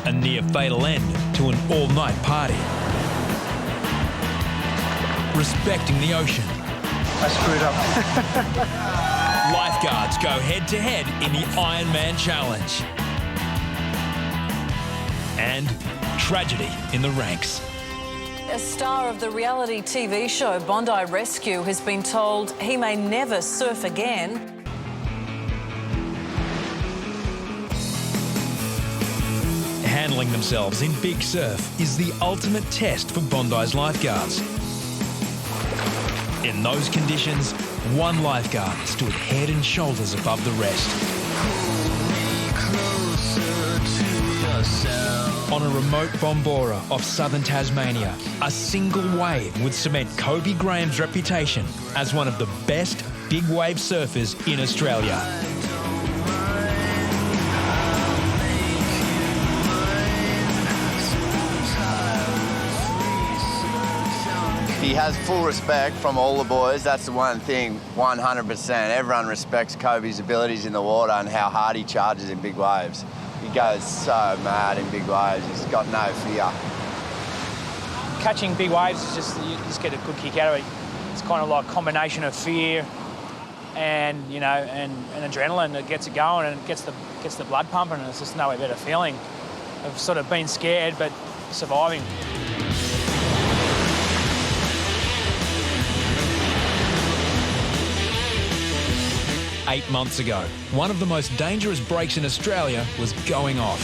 a near-fatal end to an all-night party. Respecting the ocean. I screwed up. Lifeguards go head-to-head in the Ironman Challenge. And tragedy in the ranks. A star of the reality TV show Bondi Rescue has been told he may never surf again. Handling themselves in big surf is the ultimate test for Bondi's lifeguards. In those conditions, one lifeguard stood head and shoulders above the rest. On a remote Bombora off southern Tasmania, a single wave would cement Kobi Graham's reputation as one of the best big wave surfers in Australia. He has full respect from all the boys. That's the one thing, 100%. Everyone respects Kobi's abilities in the water and how hard he charges in big waves. He goes so mad in big waves. He's got no fear. Catching big waves is just, you just get a good kick out of it. It's kind of like a combination of fear and, you know, and adrenaline that gets it going and gets the blood pumping, and it's just no better feeling of sort of being scared but surviving. Eight months ago, one of the most dangerous breaks in Australia was going off.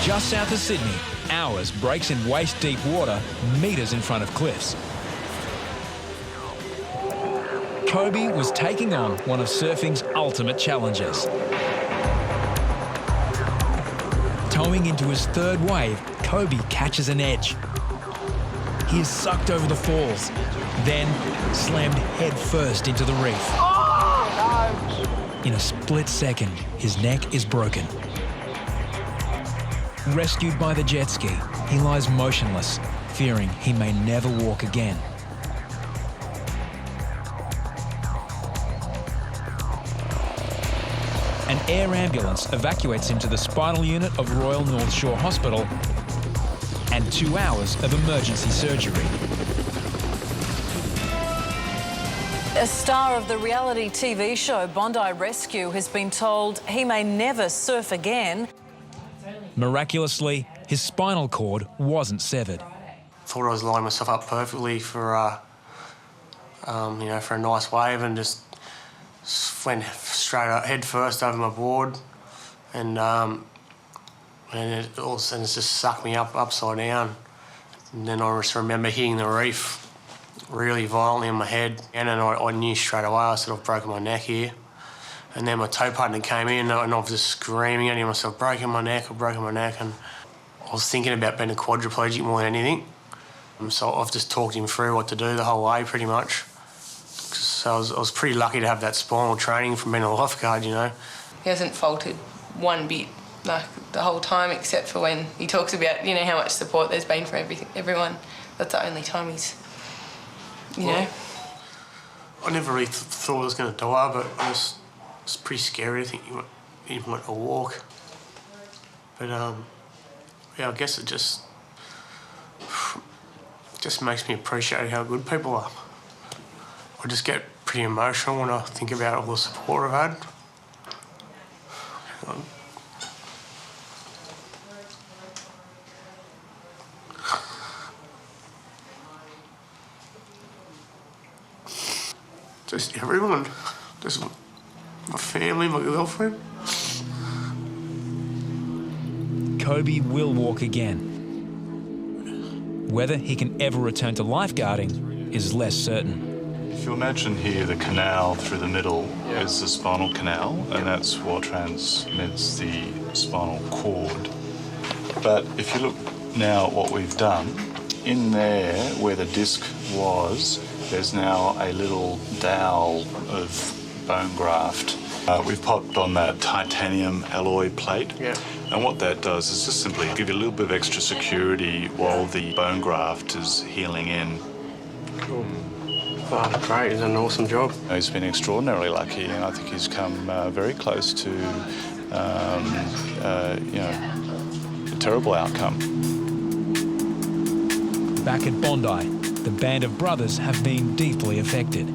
Just south of Sydney, Hours breaks in waist-deep water, metres in front of cliffs. Kobi was taking on one of surfing's ultimate challenges. Towing into his third wave, Kobi catches an edge. He is sucked over the falls, then slammed head first into the reef. In a split second, his neck is broken. Rescued by the jet ski, he lies motionless, fearing he may never walk again. An air ambulance evacuates him to the spinal unit of Royal North Shore Hospital and 2 hours of emergency surgery. A star of the reality TV show Bondi Rescue has been told he may never surf again. Miraculously, his spinal cord wasn't severed. Thought I was lining myself up perfectly for, you know, for a nice wave, and just went straight up, head first over my board, and it all of a sudden just sucked me up upside down. And then I just remember hitting the reef really violently in my head, and then I knew straight away I said, I've broken my neck here. And then my tow partner came in and I was just screaming at him myself, broken my neck, I've broken my neck. And I was thinking about being a quadriplegic more than anything. So I've just talked him through what to do the whole way, pretty much. So I was pretty lucky to have that spinal training from being a lifeguard, you know. He hasn't faltered one bit, like, the whole time, except for when he talks about, you know, how much support there's been for everyone. That's the only time he's, you know. I never really thought I was going to die, but it's pretty scary to think you might walk. But, yeah, I guess it just makes me appreciate how good people are. I just get pretty emotional when I think about all the support I've had. Just everyone, just my family, my girlfriend. Kobi will walk again. Whether he can ever return to lifeguarding is less certain. If you imagine here the canal through the middle is the spinal canal, and that's what transmits the spinal cord. But if you look now at what we've done, in there where the disc was, there's now a little dowel of bone graft. We've popped on that titanium alloy plate. Yeah. And what that does is just simply give you a little bit of extra security while the bone graft is healing in. Cool. Oh, great. He's done an awesome job. He's been extraordinarily lucky, and I think he's come very close to you know, a terrible outcome. Back at Bondi, the band of brothers have been deeply affected.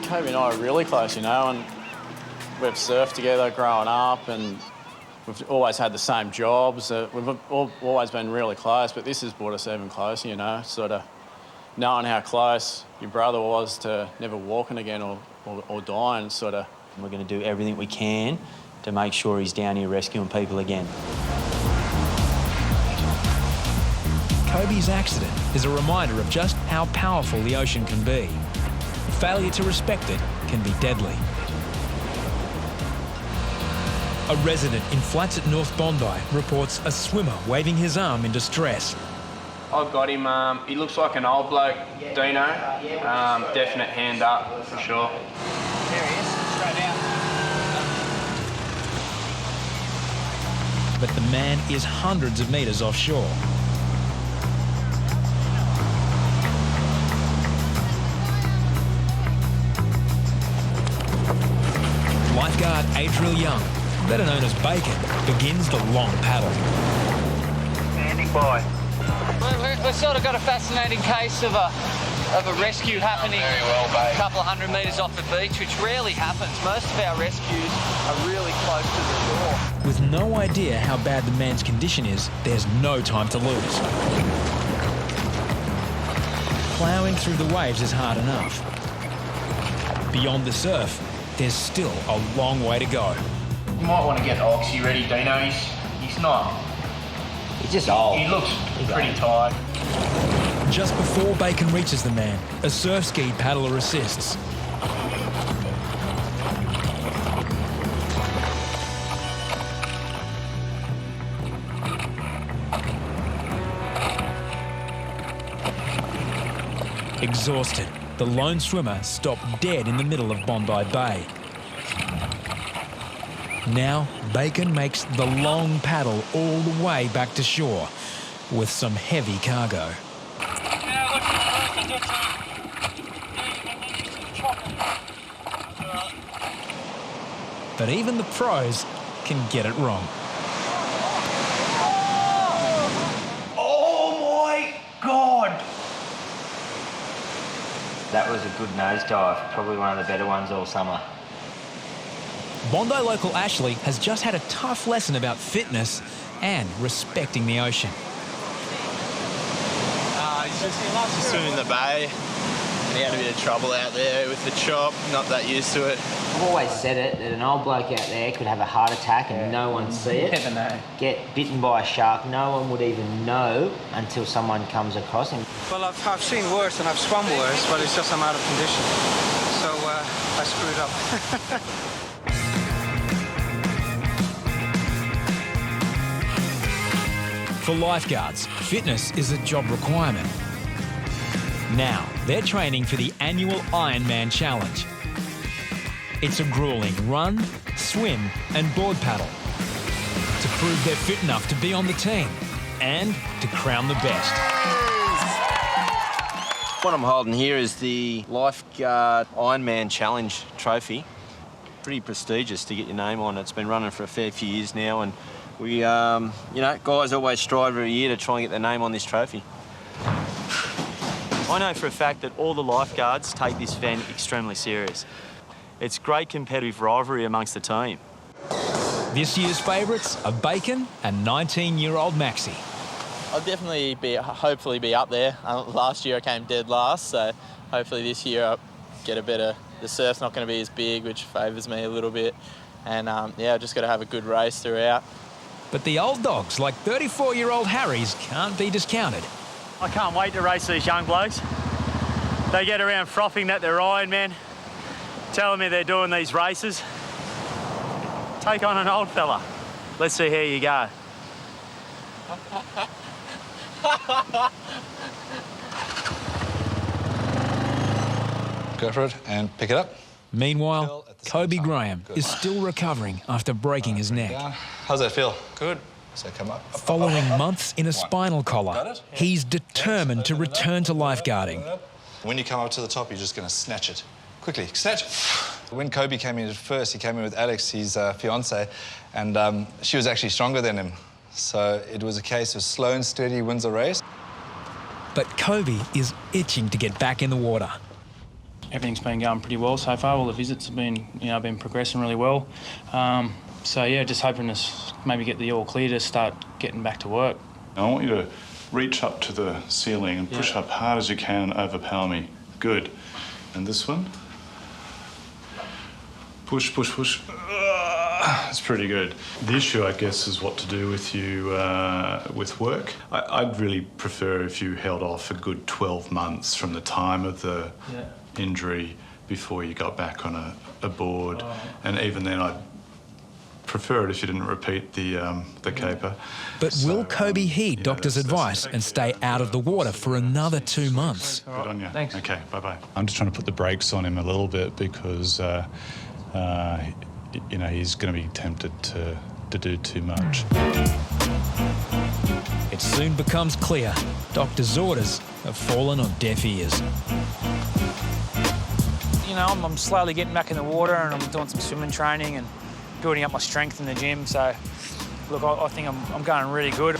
Kobi and I are really close, you know, and we've surfed together growing up, and we've always had the same jobs. We've always been really close, but this has brought us even closer, you know, sort of knowing how close your brother was to never walking again or dying, sort of. We're going to do everything we can to make sure he's down here rescuing people again. Kobi's accident is a reminder of just how powerful the ocean can be. Failure to respect it can be deadly. A resident in flats at North Bondi reports a swimmer waving his arm in distress. I've got him. He looks like an old bloke, Deano. Definite hand up, for sure. There he is, straight out. But the man is hundreds of metres offshore. Lifeguard Adriel Young, better known as Bacon, begins the long paddle. Standing by. We've sort of got a fascinating case of a rescue happening a couple of 100 metres off the beach, which rarely happens. Most of our rescues are really close to the shore. With no idea how bad the man's condition is, there's no time to lose. Ploughing through the waves is hard enough. Beyond the surf, there's still a long way to go. You might want to get Oxy ready, Deano. He's not. He's just old. He looks pretty tired. Just before Bacon reaches the man, a surf ski paddler assists. Exhausted, the lone swimmer stopped dead in the middle of Bondi Bay. Now, Bacon makes the long paddle all the way back to shore with some heavy cargo. But even the pros can get it wrong. Oh my God! That was a good nosedive, probably one of the better ones all summer. Bondi local Ashley has just had a tough lesson about fitness and respecting the ocean. He's just swimming in the bay, and he had a bit of trouble out there with the chop, not that used to it. I've always said it, that an old bloke out there could have a heart attack and no one see it. Never know. Get bitten by a shark, no one would even know until someone comes across him. Well, I've seen worse and I've swum worse, but it's just I'm out of condition. So I screwed up. For lifeguards, fitness is a job requirement. Now, they're training for the annual Ironman challenge. It's a grueling run, swim and board paddle to prove they're fit enough to be on the team and to crown the best. What I'm holding here is the Lifeguard Ironman Challenge trophy. Pretty prestigious to get your name on. It's been running for a fair few years now, and we, you know, guys always strive every year to try and get their name on this trophy. I know for a fact that all the lifeguards take this event extremely serious. It's great competitive rivalry amongst the team. This year's favourites are Bacon and 19-year-old Maxi. I'll definitely hopefully be up there. Last year I came dead last, so hopefully this year I'll get a better. The surf's not going to be as big, which favours me a little bit. And yeah, I've just got to have a good race throughout. But the old dogs, like 34-year-old Harries, can't be discounted. I can't wait to race these young blokes. They get around frothing that they're Ironman, telling me they're doing these races. Take on an old fella. Let's see how you go. Go for it and pick it up. Meanwhile, Kobi Graham is still recovering after breaking his neck. How's that feel? Good. So come up. Following months in a spinal collar, he's determined to return to lifeguarding. When you come up to the top, you're just going to snatch it. Quickly, snatch. When Kobi came in at first, he came in with Alex, his fiancée, and she was actually stronger than him. So it was a case of slow and steady wins the race. But Kobi is itching to get back in the water. Everything's been going pretty well so far. All the visits have been progressing really well. So yeah, just hoping to maybe get the all clear to start getting back to work. I want you to reach up to the ceiling and push up hard as you can and overpower me. Good. And this one? Push, push, push. It's pretty good. The issue, I guess, is what to do with you with work. I'd really prefer if you held off a good 12 months from the time of the injury before you got back on a board. And even then, I'd prefer it if you didn't repeat the caper. But will Kobi heed doctor's advice and stay out of the water for another 2 months? Good on you. Thanks. Okay, bye-bye. I'm just trying to put the brakes on him a little bit because, he's going to be tempted to do too much. It soon becomes clear doctor's orders have fallen on deaf ears. I'm slowly getting back in the water and I'm doing some swimming training and building up my strength in the gym. So, look, I think I'm going really good.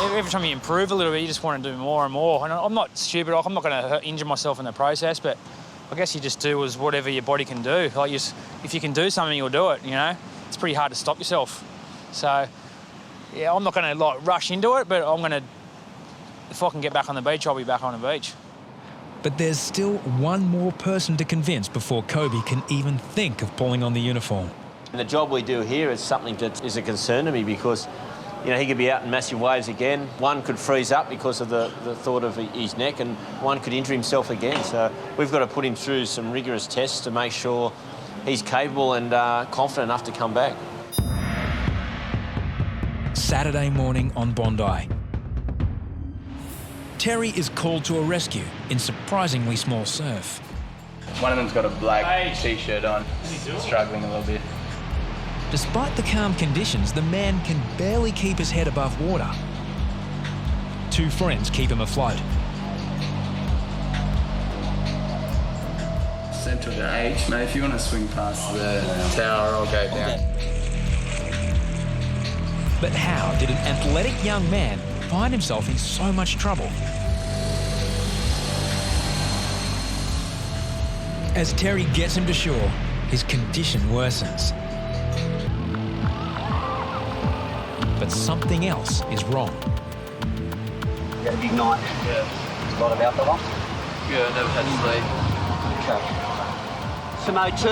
Every time you improve a little bit, you just want to do more and more. And I'm not stupid. I'm not going to injure myself in the process, but I guess you just do whatever your body can do. Like, if you can do something, you'll do it, It's pretty hard to stop yourself. So, yeah, I'm not going to, rush into it, but if I can get back on the beach, I'll be back on the beach. But there's still one more person to convince before Kobi can even think of pulling on the uniform. And the job we do here is something that is a concern to me because, he could be out in massive waves again. One could freeze up because of the thought of his neck, and one could injure himself again. So we've got to put him through some rigorous tests to make sure he's capable and confident enough to come back. Saturday morning on Bondi. Terry is called to a rescue in surprisingly small surf. One of them's got a black T-shirt on, struggling a little bit. Despite the calm conditions, the man can barely keep his head above water. Two friends keep him afloat. Central to H, mate, if you want to swing past the tower, I'll go down. But how did an athletic young man find himself in so much trouble? As Terry gets him to shore, his condition worsens. But something else is wrong. You had a big night. Yeah. A lot of alcohol? Yeah, I never had Okay. Some O2?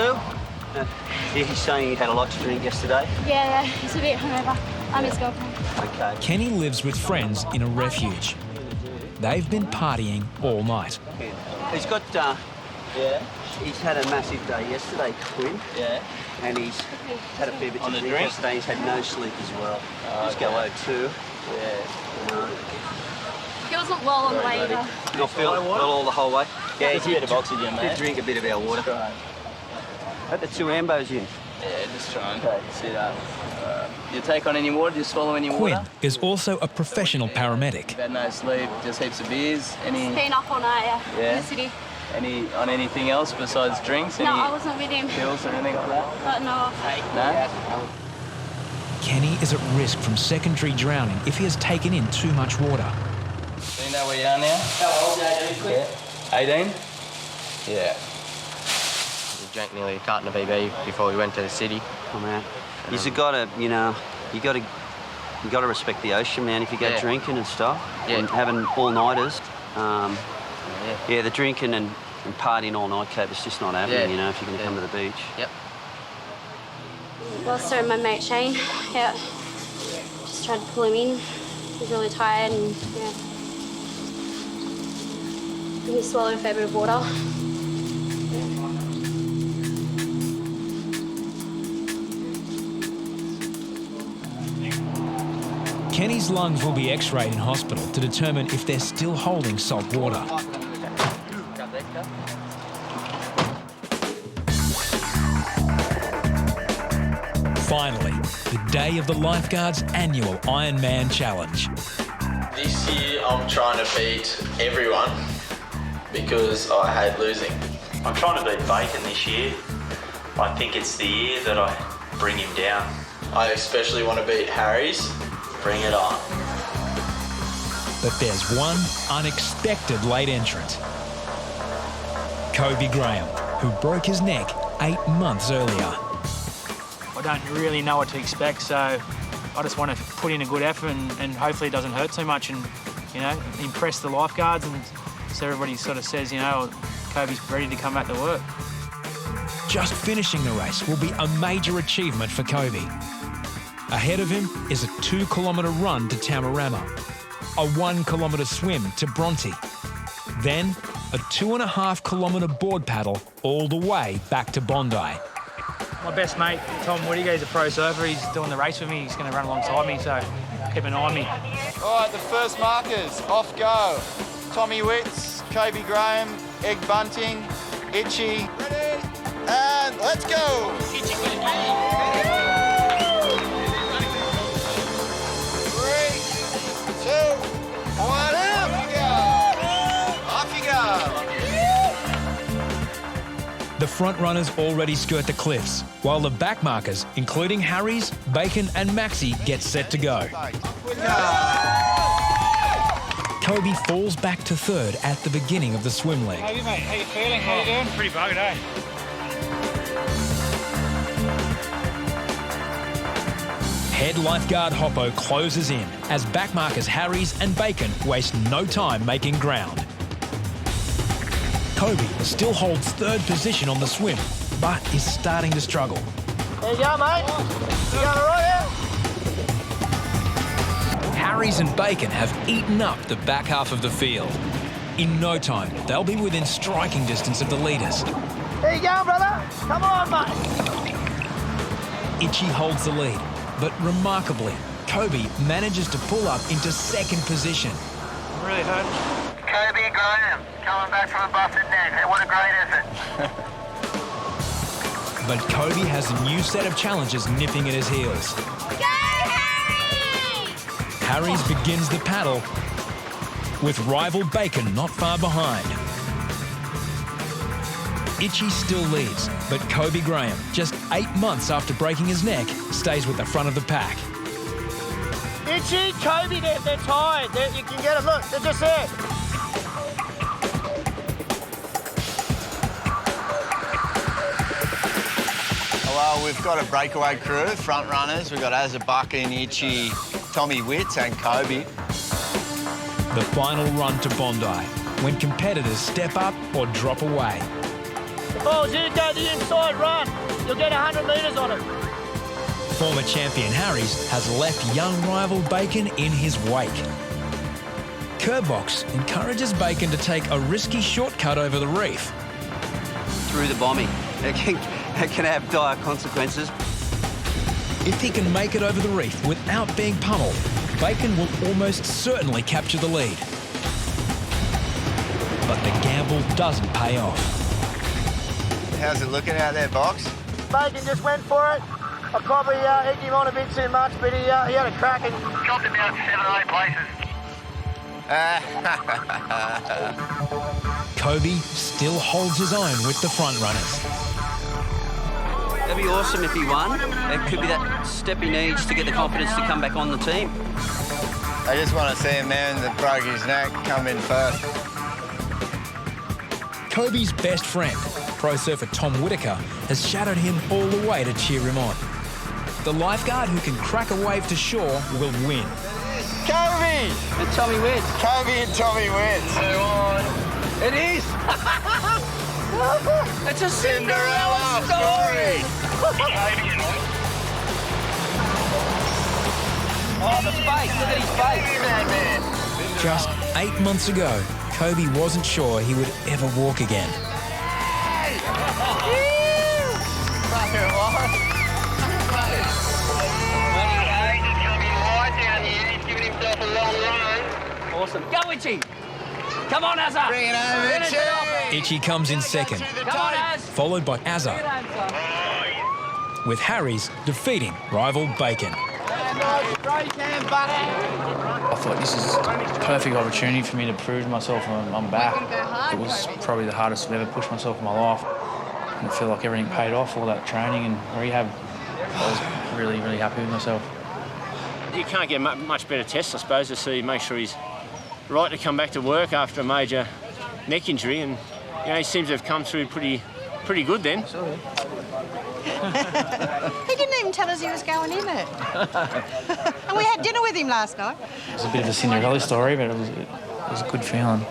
Yeah, he's saying he had a lot to drink yesterday. Yeah, he's a bit hungover. I'm his girlfriend. Okay. Kenny lives with friends in a refuge. They've been partying all night. He's got, he's had a massive day yesterday, Quinn. Yeah. And he's had a fair bit to drink yesterday. He's had no sleep as well. He's got O2. Yeah. He wasn't well on the way either. Not all the whole way? Yeah, he's a bit of oxygen, mate. Did drink a bit of our water. Had the 2 ambos in. Yeah, just trying. Okay. See that. You take on any water? Do you swallow any water? Quinn is also a professional paramedic. You've had no sleep, just heaps of beers. He's been up all night, in the city. On anything else besides drinks? No, I wasn't with him. Pills or anything like that? No. No? Kenny is at risk from secondary drowning if he has taken in too much water. Do you know where you are now? How old are you, Quinn? 18? Yeah. We drank nearly a carton of EB before we went to the city. Oh, man. You've got to, you got to respect the ocean, man, if you go drinking and stuff. Yeah. And having all-nighters. The drinking and partying all night, Cope, it's just not happening, if you're going to come to the beach. Yep. Well, so my mate Shane, just tried to pull him in. He's really tired and, he swallowed a fair bit of water. Kenny's lungs will be x-rayed in hospital to determine if they're still holding salt water. Finally, the day of the Lifeguards' annual Ironman Challenge. This year I'm trying to beat everyone because I hate losing. I'm trying to beat Bacon this year I think it's the year that I bring him down. I especially want to beat Harries. Bring it on. But there's one unexpected late entrant. Kobi Graham, who broke his neck 8 months earlier. I don't really know what to expect, so I just want to put in a good effort and hopefully it doesn't hurt too much and, you know, impress the lifeguards and so everybody sort of says, you know, Kobi's ready to come back to work. Just finishing the race will be a major achievement for Kobi. Ahead of him is a 2-kilometre run to Tamarama, a 1-kilometre swim to Bronte, then a 2.5-kilometre board paddle all the way back to Bondi. My best mate, Tom Whittaker, he's a pro surfer. He's doing the race with me. He's going to run alongside me, so keep an eye on me. All right, the first markers, off go. Tommy Witts, Kobi Graham, Egg Bunting, Itchy. Ready? And let's go! 3, 2, 1, off you go! The front runners already skirt the cliffs, while the back markers, including Harries, Bacon and Maxi, get set to go. Kobi falls back to third at the beginning of the swim leg. Hey, mate, how you feeling? How you doing? Pretty buggered, eh? Head lifeguard Hoppo closes in as backmarkers Harries and Bacon waste no time making ground. Kobi still holds third position on the swim, but is starting to struggle. There you go, mate. You going all right, yeah? Harries and Bacon have eaten up the back half of the field. In no time, they'll be within striking distance of the leaders. There you go, brother. Come on, mate. Itchy holds the lead, but remarkably, Kobi manages to pull up into second position. I'm really hurting. Kobi Graham, coming back from a busted neck. Hey, what a great effort. But Kobi has a new set of challenges nipping at his heels. Go, Harry! Harries begins the paddle, with rival Bacon not far behind. Itchy still leads, but Kobi Graham, just 8 months after breaking his neck, stays with the front of the pack. Itchy, Kobi, they're tired. You can get them. Look, they're just there. Well, we've got a breakaway crew, front runners. We've got Azabuckin, Itchy, Tommy Witts and Kobi. The final run to Bondi, when competitors step up or drop away. The ball's you go the inside run. You'll get 100 metres on it. Former champion Harries has left young rival Bacon in his wake. Curbbox encourages Bacon to take a risky shortcut over the reef. Through the bombing. It can have dire consequences. If he can make it over the reef without being pummeled, Bacon will almost certainly capture the lead. But the gamble doesn't pay off. How's it looking out there, Box? Bacon just went for it. I probably egged him on a bit too much, but he had a crack and Dropped about 7 or 8 places. Kobi still holds his own with the front runners. That'd be awesome if he won. It could be that step he needs to get the confidence to come back on the team. I just want to see a man that broke his neck come in first. Kobi's best friend, pro surfer Tom Whittaker, has shadowed him all the way to cheer him on. The lifeguard who can crack a wave to shore will win. Kobi! And Tommy Witts. Kobi and Tommy Witts. It is! It's a Cinderella story! Oh, the face! Look at his face! Just 8 months ago, Kobi wasn't sure he would ever walk again. Awesome. Go, Itchy! Come on, Azza! Bring it home, Itchy! Itchy comes in second, Come on, Az! followed by Azza, with Harries defeating rival Bacon. I thought this is a perfect opportunity for me to prove to myself I'm back. It was probably the hardest I've ever pushed myself in my life. I feel like everything paid off, all that training and rehab. I was really, really happy with myself. You can't get much better test, I suppose, to see, make sure he's right to come back to work after a major neck injury, and he seems to have come through pretty good then. He didn't even tell us he was going in it. And we had dinner with him last night. It was a bit of a Cinderella story, but it was a good feeling.